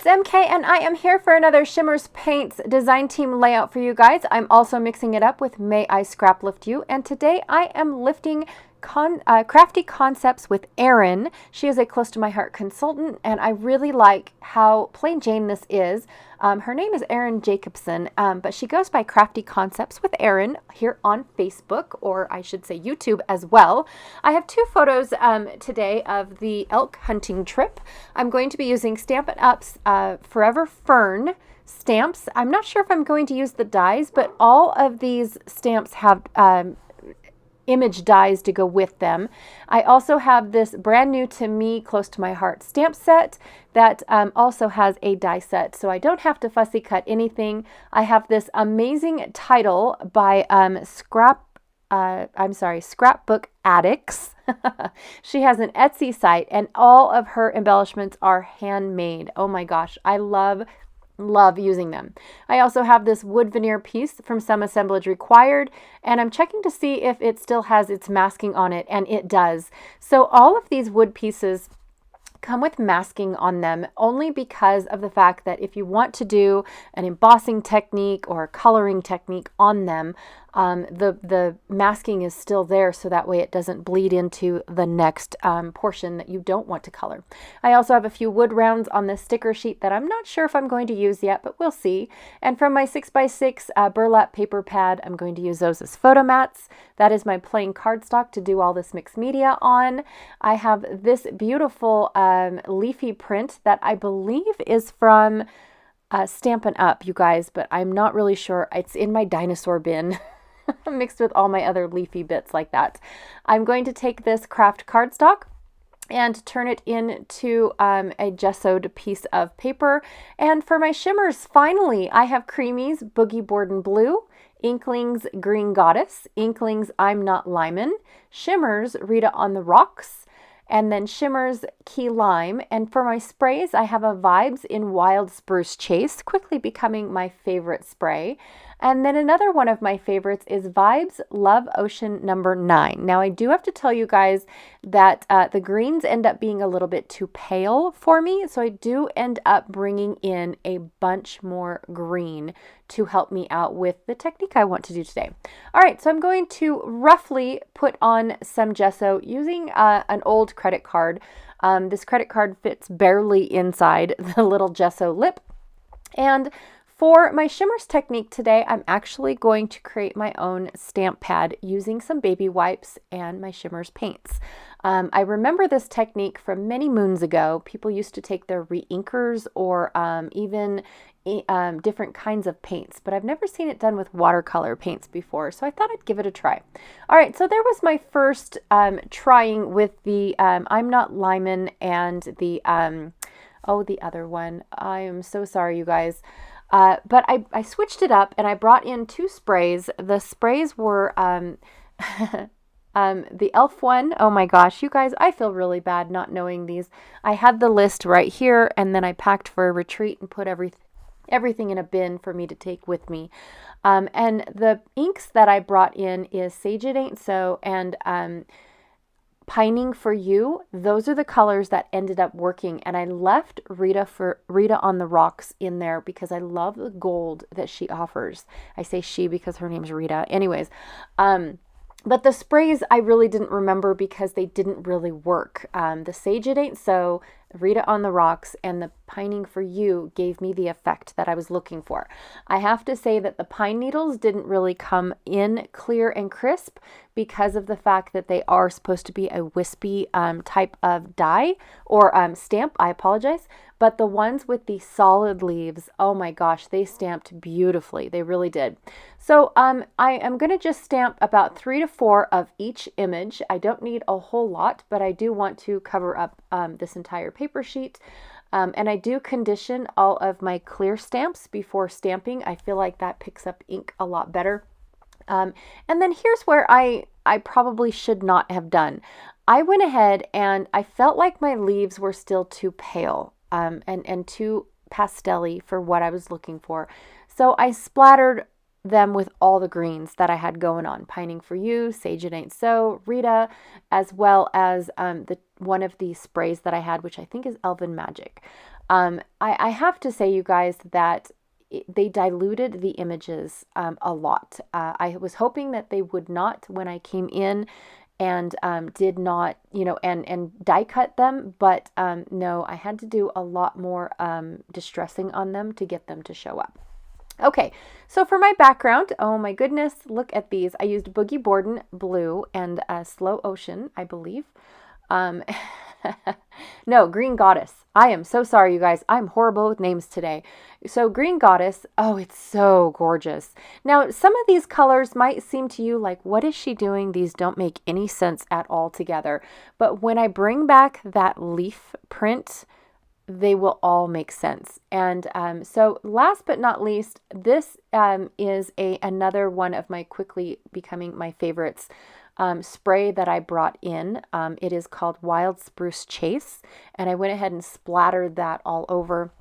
MK and I am here for another Shimmerz Paints design team layout for you guys. I'm also mixing it up with May I Scrap Lift You, and today I am lifting crafty concepts with Erin. She is a close to my heart consultant, and I really like how plain Jane this is. Her name is Erin Jacobson, but she goes by Crafty Concepts with Erin here on Facebook, or I should say YouTube as well. I have two photos today of the elk hunting trip. I'm going to be using Stampin' Up's Forever Fern stamps. I'm not sure if I'm going to use the dies, but all of these stamps have image dies to go with them. I also have this brand new to me, close to my heart stamp set that also has a die set, so I don't have to fussy cut anything. I have this amazing title by Scrapbook Addicts. She has an Etsy site, and all of her embellishments are handmade. Oh my gosh, I love using them. I also have this wood veneer piece from Some Assemblage Required, and I'm checking to see if it still has its masking on it, and it does. So all of these wood pieces come with masking on them only because of the fact that if you want to do an embossing technique or a coloring technique on them, the masking is still there, so that way it doesn't bleed into the next portion that you don't want to color. I also have a few wood rounds on this sticker sheet that I'm not sure if I'm going to use yet, but we'll see. And from my 6x6 burlap paper pad, I'm going to use those as photo mats. That is my plain cardstock to do all this mixed media on. I have this beautiful leafy print that I believe is from Stampin' Up, you guys, but I'm not really sure. It's in my dinosaur bin. Mixed with all my other leafy bits like that. I'm going to take this craft cardstock and turn it into a gessoed piece of paper. And for my shimmers, finally, I have Creamies Boogie Board Blue, Inklings Green Goddess, Inklings I'm Not Lyman, Shimmerz Rita on the Rocks, and then Shimmerz Key Lime. And for my sprays, I have a Vibes in Wild Spruce Chase, quickly becoming my favorite spray. And then another one of my favorites is Vibes Love Ocean number 9. Now I do have to tell you guys that the greens end up being a little bit too pale for me, so I do end up bringing in a bunch more green to help me out with the technique I want to do today. All right, so I'm going to roughly put on some gesso using an old credit card. This credit card fits barely inside the little gesso lip. And for my Shimmerz technique today, I'm actually going to create my own stamp pad using some baby wipes and my Shimmerz paints. I remember this technique from many moons ago. People used to take their re-inkers or even different kinds of paints, but I've never seen it done with watercolor paints before, so I thought I'd give it a try. All right, so there was my first trying with the I'm Not Lyman and the the other one. I am so sorry, you guys. But I switched it up and I brought in two sprays. The sprays were the elf one. Oh my gosh, you guys, I feel really bad not knowing these. I had the list right here, and then I packed for a retreat and put everything in a bin for me to take with me. And the inks that I brought in is Sage It Ain't So and Pining for You. Those are the colors that ended up working, and I left Rita on the Rocks in there because I love the gold that she offers. I say she because her name's Rita. Anyways, but the sprays I really didn't remember because they didn't really work. The Sage It Ain't So, Rita on the Rocks, and the Pining for You gave me the effect that I was looking for. I have to say that the pine needles didn't really come in clear and crisp because of the fact that they are supposed to be a wispy type of die or stamp. I apologize. But the ones with the solid leaves, oh my gosh, they stamped beautifully. They really did. So I am going to just stamp about 3 to 4 of each image. I don't need a whole lot, but I do want to cover up this entire paper sheet. And I do condition all of my clear stamps before stamping. I feel like that picks up ink a lot better. And then here's where I probably should not have done. I went ahead and I felt like my leaves were still too pale and too pastel-y for what I was looking for. So I splattered them with all the greens that I had going on. Pining for You, Sage It Ain't So, Rita, as well as one of the sprays that I had, which I think is Elven Magic. I have to say, you guys, that they diluted the images a lot. I was hoping that they would not when I came in and did not, and die cut them, but no, I had to do a lot more distressing on them to get them to show up. Okay, so for my background, oh my goodness, look at these. I used Boogie Borden Blue and Slow Ocean, I believe. Um, no, Green Goddess. I am so sorry, you guys. I'm horrible with names today. So Green Goddess, oh, it's so gorgeous. Now, some of these colors might seem to you like, what is she doing? These don't make any sense at all together. But when I bring back that leaf print, they will all make sense. And so last but not least, this is another one of my quickly becoming my favorites. Spray that I brought in. It is called Wild Spruce Chase, and I went ahead and splattered that all over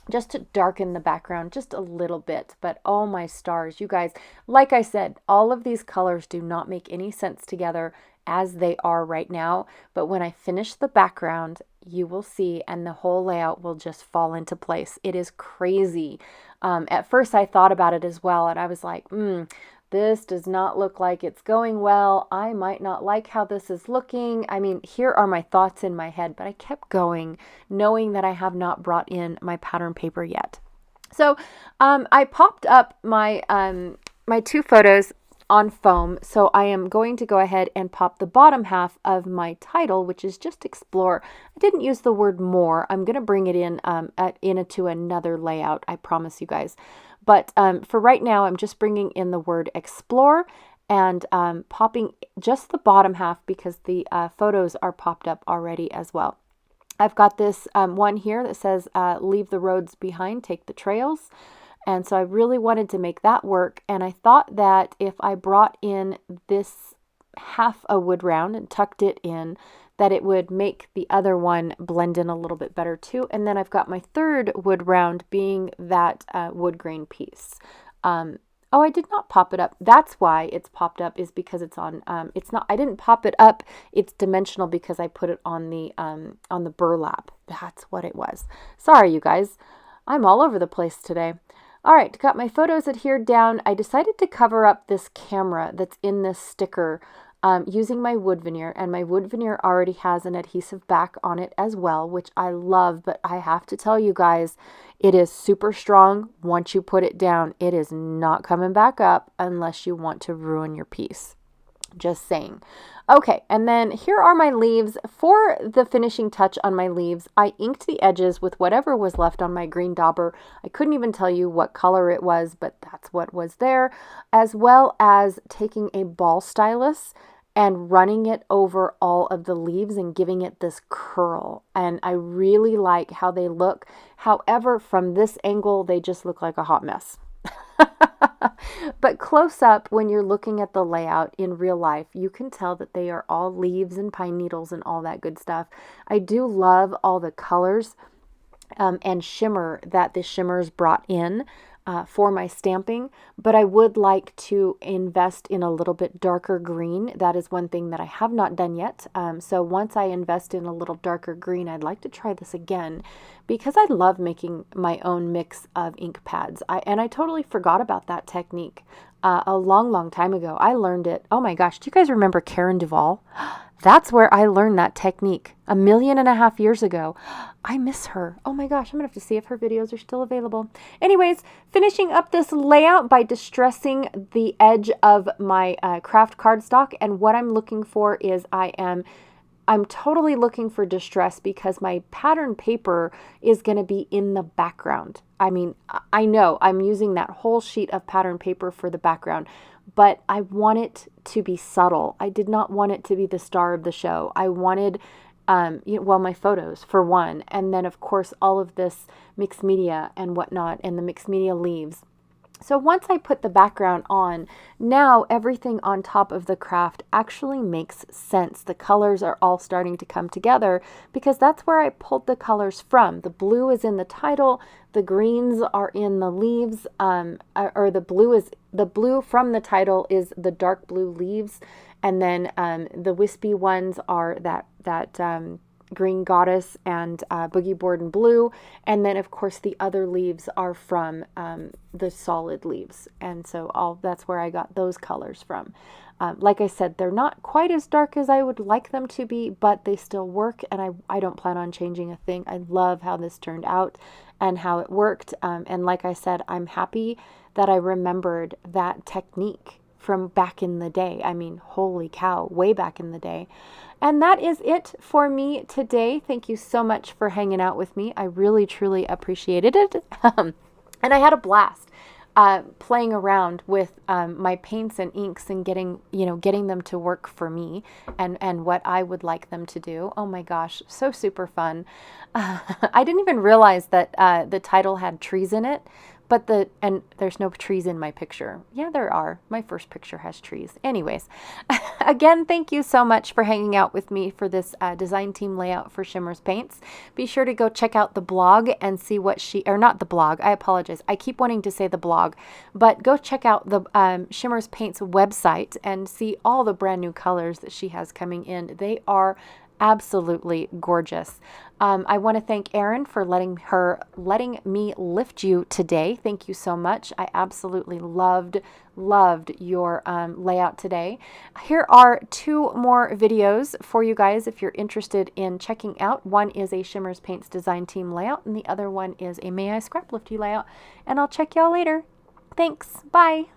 just to darken the background just a little bit. But oh my stars, you guys, like I said, all of these colors do not make any sense together as they are right now, but when I finish the background, you will see, and the whole layout will just fall into place. It is crazy. At first I thought about it as well, and I was like, this does not look like it's going well. I might not like how this is looking. I mean, here are my thoughts in my head, but I kept going, knowing that I have not brought in my pattern paper yet. So I popped up my my two photos on foam. So I am going to go ahead and pop the bottom half of my title, which is just explore. I didn't use the word more. I'm going to bring it in into another layout. I promise you guys. But for right now, I'm just bringing in the word explore and popping just the bottom half because the photos are popped up already as well. I've got this one here that says, leave the roads behind, take the trails. And so I really wanted to make that work. And I thought that if I brought in this half a wood round and tucked it in, that it would make the other one blend in a little bit better too. And then I've got my third wood round being that wood grain piece. Oh, I did not pop it up. That's why it's popped up, is because it's on, it's not, I didn't pop it up. It's dimensional because I put it on the burlap. That's what it was. Sorry, you guys. I'm all over the place today. All right, got my photos adhered down. I decided to cover up this camera that's in this sticker using my wood veneer, and my wood veneer already has an adhesive back on it as well, which I love, but I have to tell you guys, it is super strong. Once you put it down, it is not coming back up unless you want to ruin your piece. Just saying. Okay, and then here are my leaves. For the finishing touch on my leaves, I inked the edges with whatever was left on my green dauber. I couldn't even tell you what color it was, but that's what was there, as well as taking a ball stylus and running it over all of the leaves and giving it this curl. And I really like how they look. However, from this angle, they just look like a hot mess. But close up, when you're looking at the layout in real life, you can tell that they are all leaves and pine needles and all that good stuff. I do love all the colors and shimmer that the Shimmerz brought in for my stamping, but I would like to invest in a little bit darker green. That is one thing that I have not done yet. So once I invest in a little darker green, I'd like to try this again because I love making my own mix of ink pads. I totally forgot about that technique a long time ago. I learned it. Oh my gosh, do you guys remember Karen Duvall? That's where I learned that technique 1.5 million years ago. I miss her. Oh my gosh, I'm gonna have to see if her videos are still available. Anyways, finishing up this layout by distressing the edge of my craft cardstock, and what I'm looking for is I'm totally looking for distress because my pattern paper is going to be in the background. I mean, I know I'm using that whole sheet of pattern paper for the background, but I want it to be subtle. I did not want it to be the star of the show. I wanted, well, my photos for one, and then of course all of this mixed media and whatnot, and the mixed media leaves. So once I put the background on, now everything on top of the craft actually makes sense. The colors are all starting to come together because that's where I pulled the colors from. The blue is in the title, the greens are in the leaves, or the blue from the title is the dark blue leaves, and then the wispy ones are that Green Goddess and Boogie Board and Blue. And then, of course, the other leaves are from the solid leaves. And so that's where I got those colors from. Like I said, they're not quite as dark as I would like them to be, but they still work, and I don't plan on changing a thing. I love how this turned out and how it worked. And like I said, I'm happy that I remembered that technique from back in the day. I mean, holy cow, way back in the day. And that is it for me today. Thank you so much for hanging out with me. I really, truly appreciated it. And I had a blast playing around with my paints and inks and getting them to work for me and what I would like them to do. Oh my gosh, so super fun. I didn't even realize that the title had trees in it. And there's no trees in my picture. Yeah, there are. My first picture has trees. Anyways, again, thank you so much for hanging out with me for this design team layout for Shimmerz Paints. Be sure to go check out the blog and see what not the blog. I apologize. I keep wanting to say the blog, but go check out the Shimmerz Paints website and see all the brand new colors that she has coming in. They are absolutely gorgeous. I want to thank Erin for letting me lift you today. Thank you so much. I absolutely loved your layout today. Here are 2 more videos for you guys if you're interested in checking out. One is a Shimmerz Paints design team layout, and the other one is a May I Scrap Lift You layout. And I'll check y'all later. Thanks. Bye.